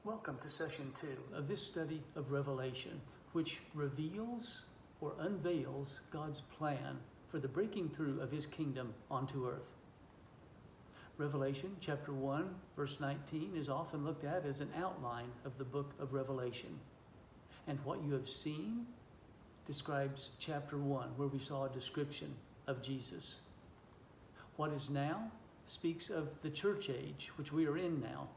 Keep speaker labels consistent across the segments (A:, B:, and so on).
A: Welcome to session 2 of this study of Revelation, which reveals or unveils God's plan for the breaking through of His kingdom onto earth. Revelation chapter 1 verse 19 is often looked at as an outline of the book of Revelation. And what you have seen describes chapter 1, where we saw a description of Jesus. What is now speaks of the church age, which we are in now.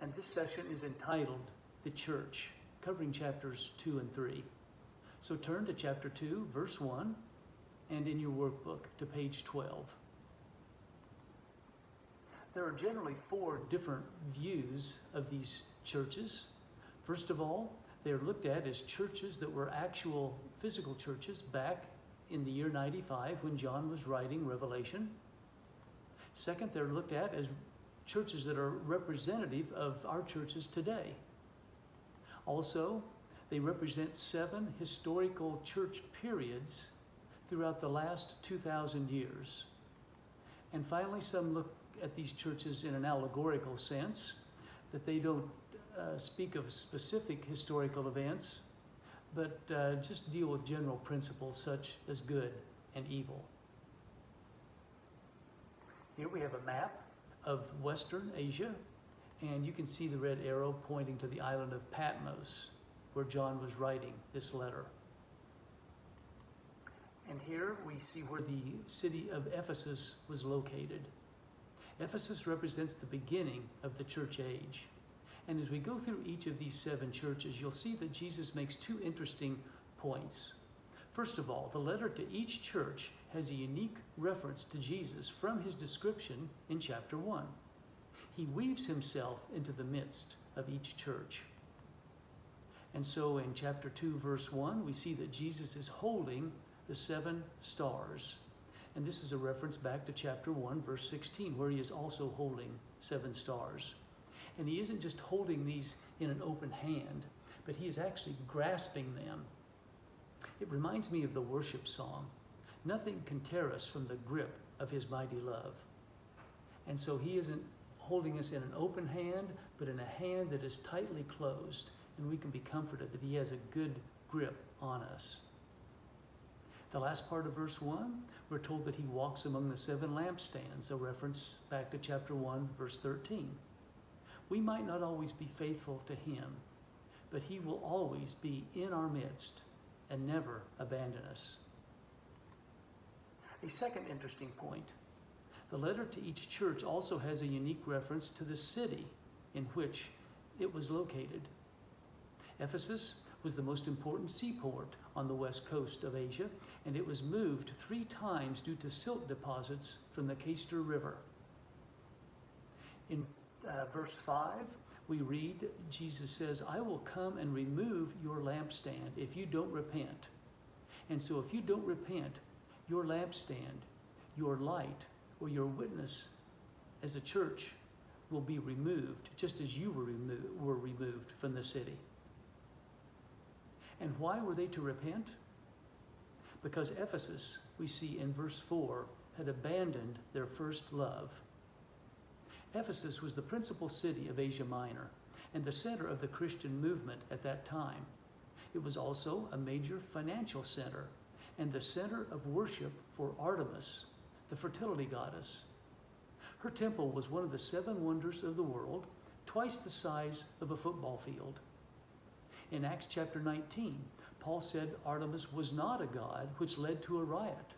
A: And this session is entitled The Church, covering chapters 2 and 3. So turn to chapter 2, verse 1, and in your workbook to page 12. There are generally 4 different views of these churches. First of all, they are looked at as churches that were actual physical churches back in the year 95 when John was writing Revelation. Second, they're looked at as churches that are representative of our churches today. Also, they represent 7 historical church periods throughout the last 2,000 years. And finally, some look at these churches in an allegorical sense, that they don't speak of specific historical events, but just deal with general principles such as good and evil. Here we have a map of Western Asia, and you can see the red arrow pointing to the island of Patmos, where John was writing this letter. And here we see where the city of Ephesus was located. Ephesus represents the beginning of the church age. And as we go through each of these 7 churches, you'll see that Jesus makes 2 interesting points. First of all, the letter to each church has a unique reference to Jesus from his description in chapter 1. He weaves himself into the midst of each church. And so in chapter 2, verse 1, we see that Jesus is holding the 7 stars. And this is a reference back to chapter 1, verse 16, where he is also holding 7 stars. And he isn't just holding these in an open hand, but he is actually grasping them. It reminds me of the worship song, "Nothing can tear us from the grip of his mighty love." And so he isn't holding us in an open hand, but in a hand that is tightly closed, and we can be comforted that he has a good grip on us. The last part of verse 1, we're told that he walks among the 7 lampstands, a reference back to chapter 1, verse 13. We might not always be faithful to him, but he will always be in our midst and never abandon us. A second interesting point, the letter to each church also has a unique reference to the city in which it was located. Ephesus was the most important seaport on the west coast of Asia, and it was moved 3 times due to silt deposits from the Cayster River. In verse 5, we read, Jesus says, "I will come and remove your lampstand if you don't repent." And so if you don't repent, your lampstand, your light, or your witness as a church will be removed, just as you were removed from the city. And why were they to repent? Because Ephesus, we see in verse 4, had abandoned their first love. Ephesus was the principal city of Asia Minor and the center of the Christian movement at that time. It was also a major financial center and the center of worship for Artemis, the fertility goddess. Her temple was one of the 7 wonders of the world, twice the size of a football field. In Acts chapter 19, Paul said Artemis was not a god, which led to a riot.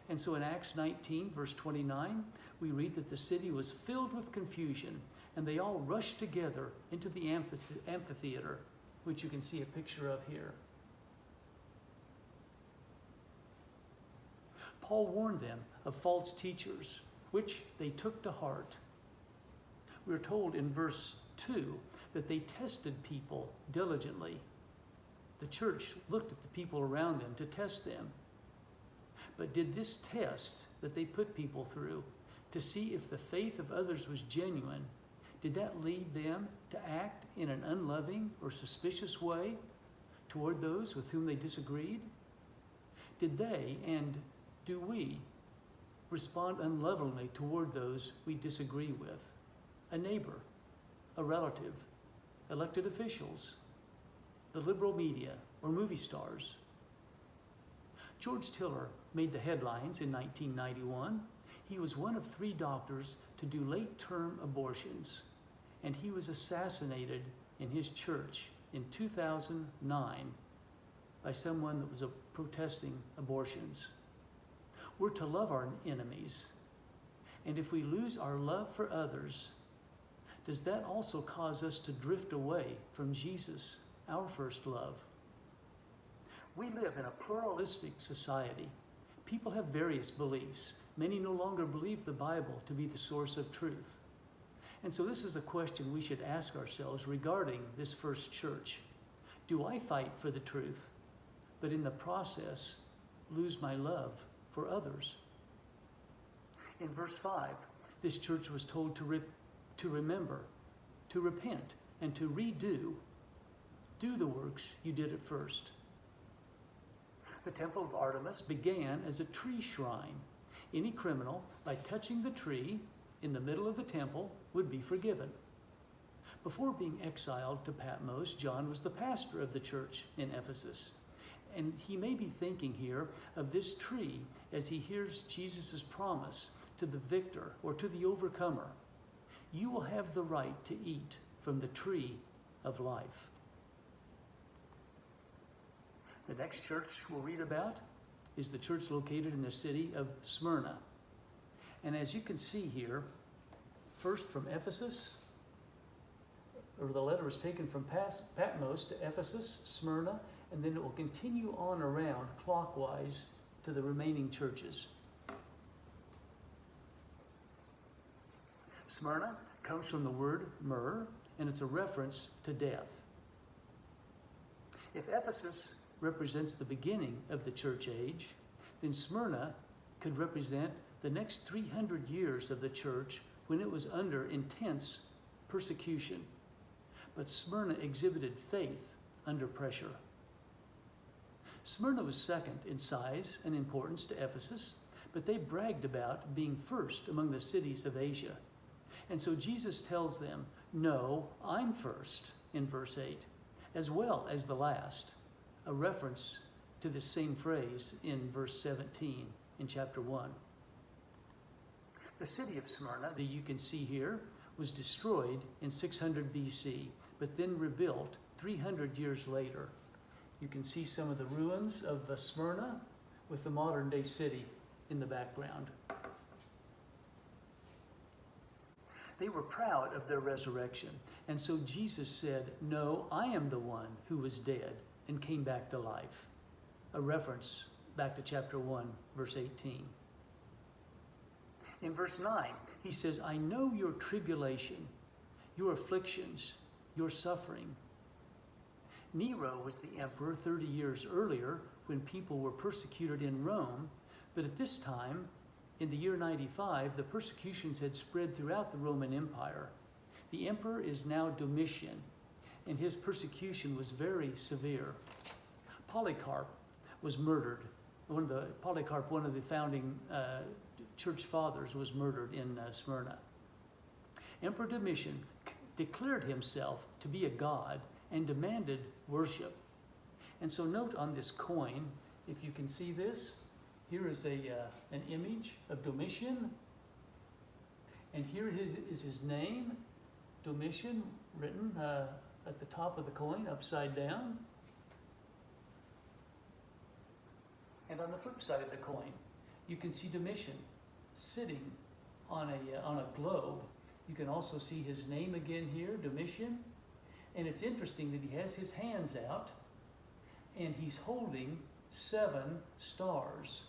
A: And so in Acts 19, verse 29, we read that the city was filled with confusion, and they all rushed together into the amphitheater, which you can see a picture of here. Paul warned them of false teachers, which they took to heart. We're told in verse 2 that they tested people diligently. The church looked at the people around them to test them. But did this test that they put people through to see if the faith of others was genuine, did that lead them to act in an unloving or suspicious way toward those with whom they disagreed? Did they, and do we, respond unlovingly toward those we disagree with? A neighbor, a relative, elected officials, the liberal media, or movie stars. George Tiller made the headlines in 1991. He was one of 3 doctors to do late-term abortions, and he was assassinated in his church in 2009 by someone that was protesting abortions. We're to love our enemies, and if we lose our love for others, does that also cause us to drift away from Jesus, our first love? We live in a pluralistic society. People have various beliefs. Many no longer believe the Bible to be the source of truth. And so this is a question we should ask ourselves regarding this first church. Do I fight for the truth, but in the process lose my love for others? In verse 5, this church was told to remember, to repent, and to do the works you did at first. The Temple of Artemis began as a tree shrine. Any criminal, by touching the tree in the middle of the temple, would be forgiven. Before being exiled to Patmos, John was the pastor of the church in Ephesus. And he may be thinking here of this tree as he hears Jesus' promise to the victor or to the overcomer. You will have the right to eat from the tree of life. The next church we'll read about is the church located in the city of Smyrna. And as you can see here, first from Ephesus, or the letter is taken from Patmos to Ephesus, Smyrna, and then it will continue on around clockwise to the remaining churches. Smyrna comes from the word myrrh, and it's a reference to death. If Ephesus represents the beginning of the church age, then Smyrna could represent the next 300 years of the church when it was under intense persecution. But Smyrna exhibited faith under pressure. Smyrna was second in size and importance to Ephesus, but they bragged about being first among the cities of Asia. And so Jesus tells them, no, I'm first, in verse 8, as well as the last, a reference to this same phrase in verse 17 in chapter 1. The city of Smyrna that you can see here was destroyed in 600 BC, but then rebuilt 300 years later. You can see some of the ruins of Smyrna with the modern day city in the background. They were proud of their resurrection, and so Jesus said, no, I am the one who was dead and came back to life. A reference back to chapter 1, verse 18. In verse 9, he says, I know your tribulation, your afflictions, your suffering. Nero was the emperor 30 years earlier when people were persecuted in Rome, but at this time, in the year 95, the persecutions had spread throughout the Roman Empire. The emperor is now Domitian, and his persecution was very severe. Polycarp was murdered. Polycarp, one of the founding church fathers, was murdered in Smyrna. Emperor Domitian declared himself to be a god and demanded worship. And so note on this coin, if you can see this, here is an image of Domitian, and here is his name, Domitian, written at the top of the coin, upside down. And on the flip side of the coin, you can see Domitian sitting on a globe. You can also see his name again here, Domitian. And it's interesting that he has his hands out, and he's holding 7 stars,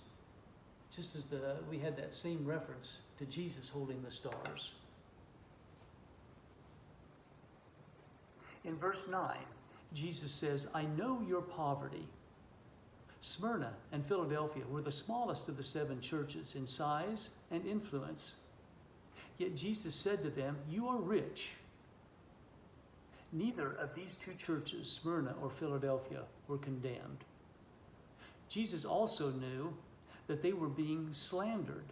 A: just as we had that same reference to Jesus holding the stars. In verse 9, Jesus says, I know your poverty. Smyrna and Philadelphia were the smallest of the 7 churches in size and influence. Yet Jesus said to them, you are rich. Neither of these 2 churches, Smyrna or Philadelphia, were condemned. Jesus also knew that they were being slandered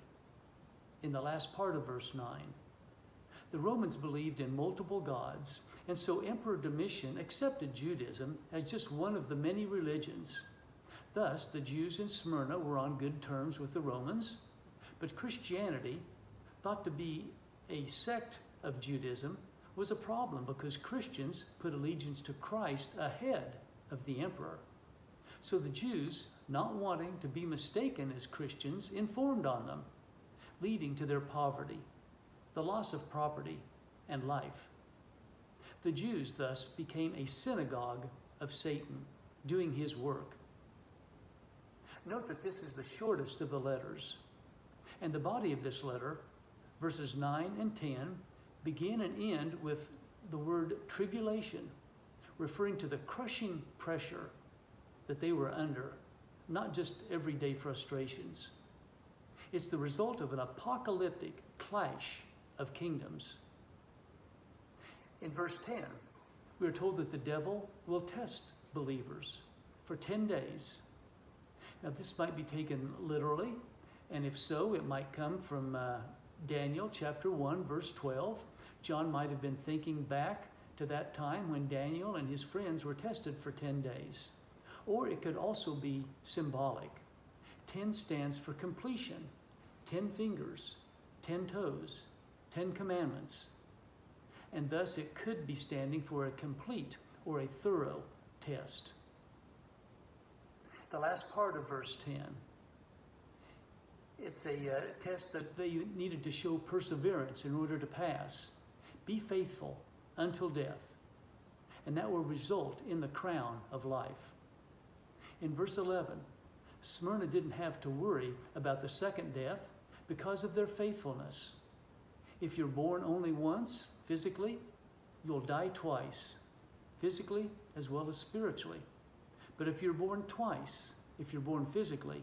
A: in the last part of verse 9. The Romans believed in multiple gods, and so Emperor Domitian accepted Judaism as just one of the many religions. Thus, the Jews in Smyrna were on good terms with the Romans, but Christianity, thought to be a sect of Judaism, was a problem because Christians put allegiance to Christ ahead of the emperor. So the Jews, not wanting to be mistaken as Christians, informed on them, leading to their poverty, the loss of property, and life. The Jews thus became a synagogue of Satan, doing his work. Note that this is the shortest of the letters, and the body of this letter, verses 9 and 10, begin and end with the word tribulation, referring to the crushing pressure that they were under, not just everyday frustrations. It's the result of an apocalyptic clash of kingdoms. In verse 10, we are told that the devil will test believers for 10 days. Now, this might be taken literally, and if so, it might come from Daniel chapter 1, verse 12. John might have been thinking back to that time when Daniel and his friends were tested for 10 days. Or it could also be symbolic. 10 stands for completion, 10 fingers, 10 toes, 10 commandments. And thus it could be standing for a complete or a thorough test. The last part of verse 10, it's a test that they needed to show perseverance in order to pass. Be faithful until death, and that will result in the crown of life. In verse 11, Smyrna didn't have to worry about the second death because of their faithfulness. If you're born only once, physically, you'll die twice, physically as well as spiritually. But if you're born twice, if you're born physically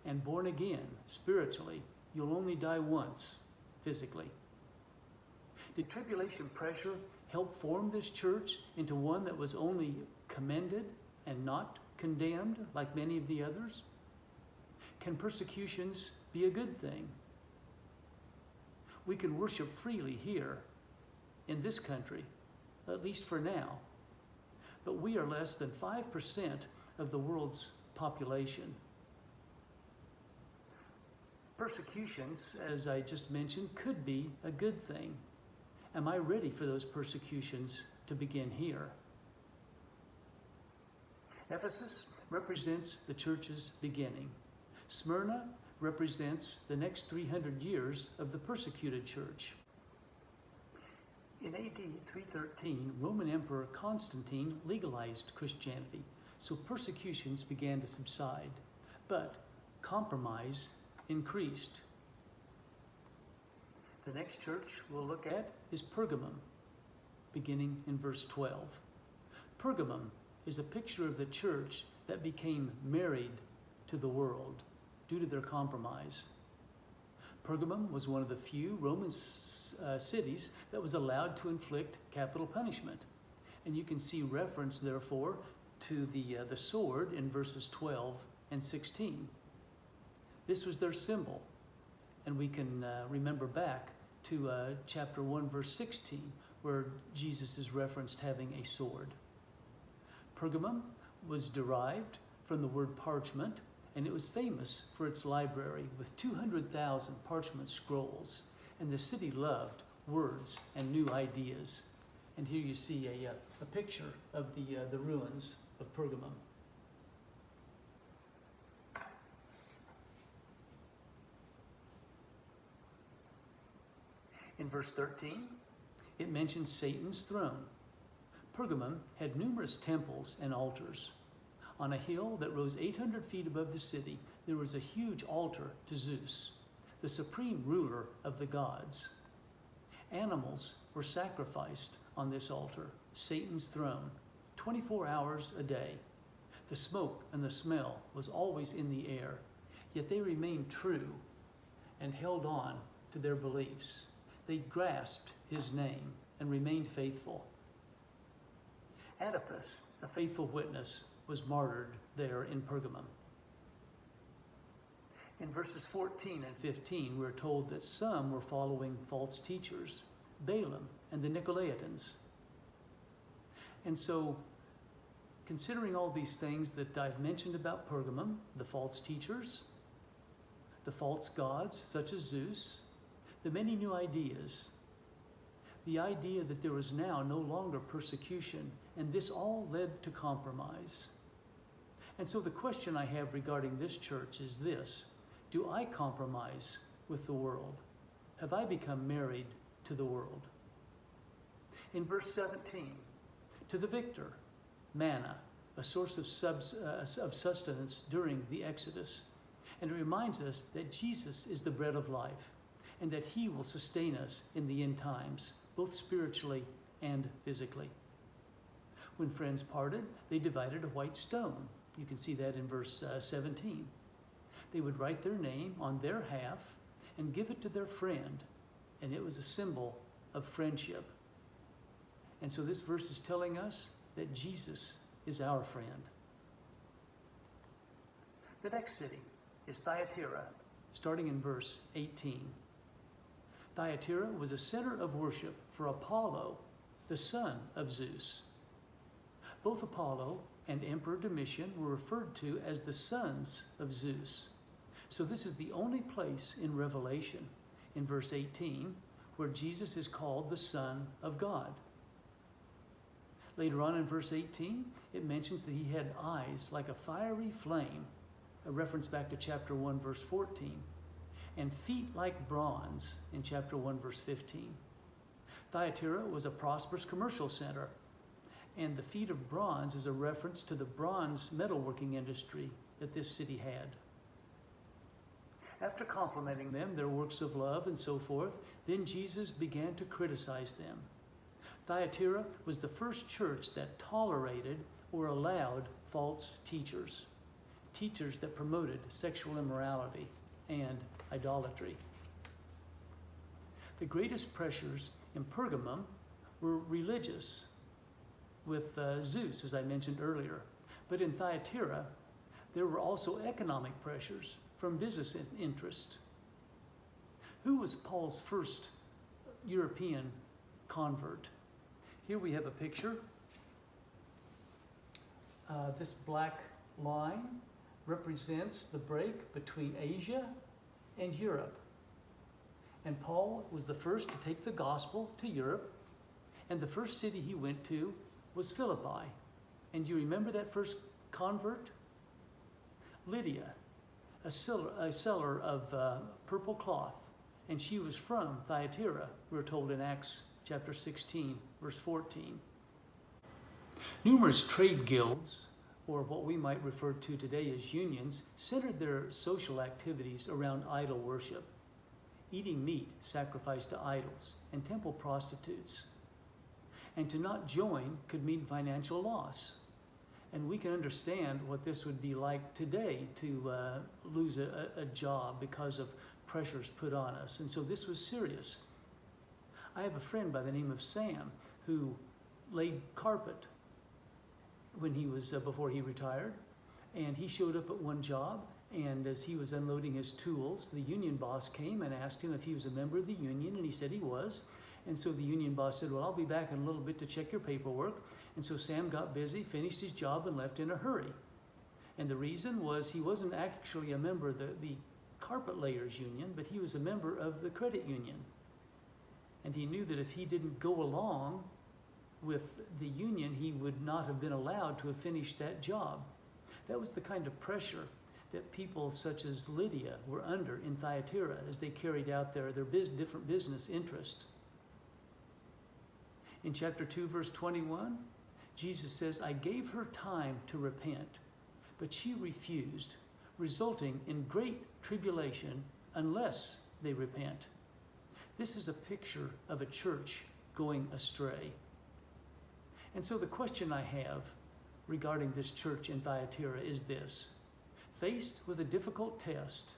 A: and born again spiritually, you'll only die once, physically. Did tribulation pressure help form this church into one that was only commended and not condemned like many of the others? Can persecutions be a good thing? We can worship freely here in this country, at least for now. But we are less than 5% of the world's population. Persecutions, as I just mentioned, could be a good thing. Am I ready for those persecutions to begin here? Ephesus represents the church's beginning. Smyrna represents the next 300 years of the persecuted church. In AD 313, Roman Emperor Constantine legalized Christianity, so persecutions began to subside, but compromise increased. The next church we'll look at is Pergamum, beginning in verse 12. Pergamum is a picture of the church that became married to the world due to their compromise. Pergamum was one of the few Roman cities that was allowed to inflict capital punishment. And you can see reference, therefore, to the sword in verses 12 and 16. This was their symbol. And we can remember back to chapter 1, verse 16, where Jesus is referenced having a sword. Pergamum was derived from the word parchment, and it was famous for its library with 200,000 parchment scrolls. And the city loved words and new ideas. And here you see a picture of the ruins of Pergamum. In verse 13, it mentions Satan's throne. Pergamum had numerous temples and altars. On a hill that rose 800 feet above the city, there was a huge altar to Zeus, the supreme ruler of the gods. Animals were sacrificed on this altar, Satan's throne, 24 hours a day. The smoke and the smell was always in the air, yet they remained true and held on to their beliefs. They grasped his name and remained faithful. Antipas, a faithful witness, was martyred there in Pergamum. In verses 14 and 15, we're told that some were following false teachers. Balaam and the Nicolaitans. And so, considering all these things that I've mentioned about Pergamum, the false teachers, the false gods such as Zeus, the many new ideas, the idea that there was now no longer persecution, and this all led to compromise. And so the question I have regarding this church is this: do I compromise with the world? Have I become married to the world? In verse 17, to the victor, manna, a source of sustenance during the Exodus. And it reminds us that Jesus is the bread of life, and that he will sustain us in the end times, both spiritually and physically. When friends parted, they divided a white stone. You can see that in verse 17. They would write their name on their half and give it to their friend, and it was a symbol of friendship. And so this verse is telling us that Jesus is our friend. The next city is Thyatira, starting in verse 18. Thyatira was a center of worship for Apollo, the son of Zeus. Both Apollo and Emperor Domitian were referred to as the sons of Zeus. So this is the only place in Revelation, in verse 18, where Jesus is called the Son of God. Later on in verse 18, it mentions that he had eyes like a fiery flame, a reference back to chapter 1, verse 14, and feet like bronze in chapter 1, verse 15. Thyatira was a prosperous commercial center, and the feet of bronze is a reference to the bronze metalworking industry that this city had. After complimenting them, their works of love and so forth, then Jesus began to criticize them. Thyatira was the first church that tolerated or allowed false teachers, teachers that promoted sexual immorality and idolatry. The greatest pressures in Pergamum were religious, with Zeus, as I mentioned earlier. But in Thyatira, there were also economic pressures from business interest. Who was Paul's first European convert? Here we have a picture. This black line represents the break between Asia and Europe. And Paul was the first to take the gospel to Europe, and the first city he went to was Philippi. And you remember that first convert? Lydia, a seller of purple cloth, and she was from Thyatira, we're told in Acts chapter 16, verse 14. Numerous trade guilds, or what we might refer to today as unions, centered their social activities around idol worship, eating meat sacrificed to idols, and temple prostitutes. And to not join could mean financial loss. And we can understand what this would be like today to lose a job because of pressures put on us. And so this was serious. I have a friend by the name of Sam who laid carpet when he was before he retired, and he showed up at one job, and as he was unloading his tools, the union boss came and asked him if he was a member of the union, and he said he was. And so the union boss said, well, I'll be back in a little bit to check your paperwork. And so Sam got busy, finished his job, and left in a hurry. And the reason was he wasn't actually a member of the carpet layers union, but he was a member of the credit union. And he knew that if he didn't go along with the union, he would not have been allowed to have finished that job. That was the kind of pressure that people such as Lydia were under in Thyatira as they carried out their different business interest. In chapter 2, verse 21, Jesus says, I gave her time to repent, but she refused, resulting in great tribulation unless they repent. This is a picture of a church going astray. And so the question I have regarding this church in Thyatira is this: faced with a difficult test,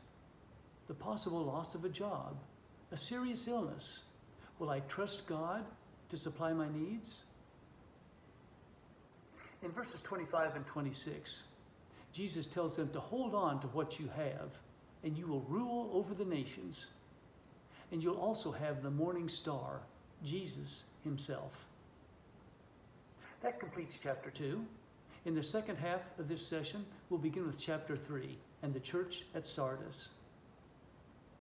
A: the possible loss of a job, a serious illness, will I trust God to supply my needs? In verses 25 and 26, Jesus tells them to hold on to what you have, and you will rule over the nations. And you'll also have the morning star, Jesus himself. That completes chapter 2. In the second half of this session, we'll begin with chapter 3 and the church at Sardis.